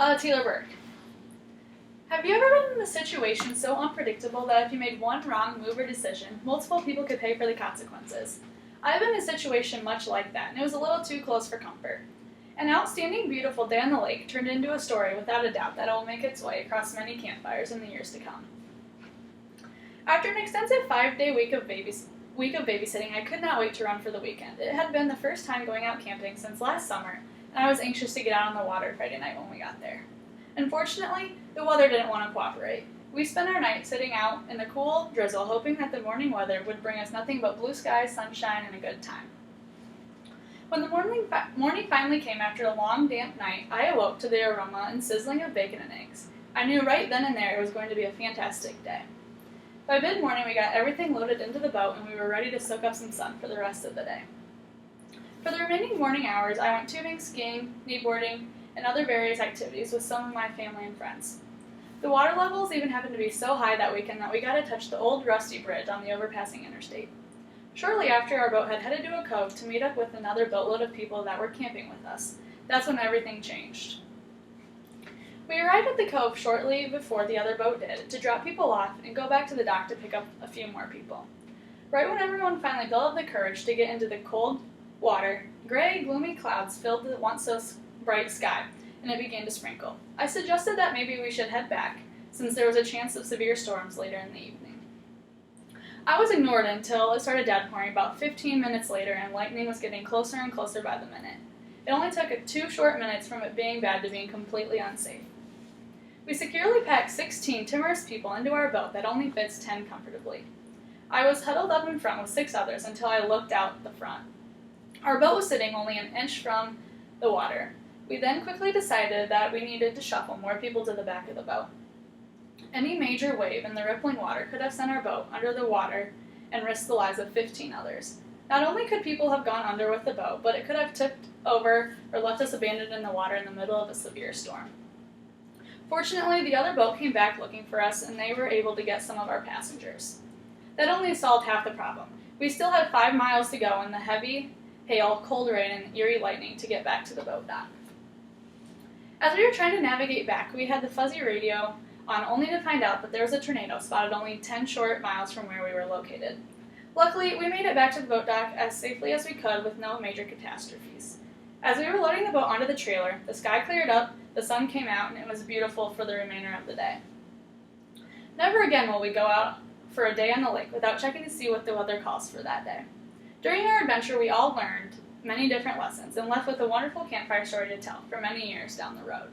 Taylor Burke. Have you ever been in a situation so unpredictable that if you made one wrong move or decision, multiple people could pay for the consequences? I've been in a situation much like that, and it was a little too close for comfort. An outstanding, beautiful day on the lake turned into a story without a doubt that will make its way across many campfires in the years to come. After an extensive 5-day week of babysitting, I could not wait to run for the weekend. It had been the first time going out camping since last summer, and I was anxious to get out on the water Friday night when we got there. Unfortunately, the weather didn't want to cooperate. We spent our night sitting out in the cool drizzle, hoping that the morning weather would bring us nothing but blue skies, sunshine, and a good time. When the morning finally came after a long, damp night, I awoke to the aroma and sizzling of bacon and eggs. I knew right then and there it was going to be a fantastic day. By mid-morning, we got everything loaded into the boat, and we were ready to soak up some sun for the rest of the day. For the remaining morning hours, I went tubing, skiing, kneeboarding, and other various activities with some of my family and friends. The water levels even happened to be so high that weekend that we got to touch the old rusty bridge on the overpassing interstate. Shortly after, our boat had headed to a cove to meet up with another boatload of people that were camping with us. That's when everything changed. We arrived at the cove shortly before the other boat did to drop people off and go back to the dock to pick up a few more people. Right when everyone finally built up the courage to get into the cold water, gray, gloomy clouds filled the once so bright sky, and it began to sprinkle. I suggested that maybe we should head back, since there was a chance of severe storms later in the evening. I was ignored until it started downpouring about 15 minutes later, and lightning was getting closer and closer by the minute. It only took 2 short minutes from it being bad to being completely unsafe. We securely packed 16 timorous people into our boat that only fits 10 comfortably. I was huddled up in front with 6 others until I looked out the front. Our boat was sitting only an inch from the water. We then quickly decided that we needed to shuffle more people to the back of the boat. Any major wave in the rippling water could have sent our boat under the water and risked the lives of 15 others. Not only could people have gone under with the boat, but it could have tipped over or left us abandoned in the water in the middle of a severe storm. Fortunately, the other boat came back looking for us, and they were able to get some of our passengers. That only solved half the problem. We still had 5 miles to go in the heavy hail, cold rain, and eerie lightning to get back to the boat dock. As we were trying to navigate back, we had the fuzzy radio on only to find out that there was a tornado spotted only 10 short miles from where we were located. Luckily, we made it back to the boat dock as safely as we could with no major catastrophes. As we were loading the boat onto the trailer, the sky cleared up, the sun came out, and it was beautiful for the remainder of the day. Never again will we go out for a day on the lake without checking to see what the weather calls for that day. During our adventure, we all learned many different lessons and left with a wonderful campfire story to tell for many years down the road.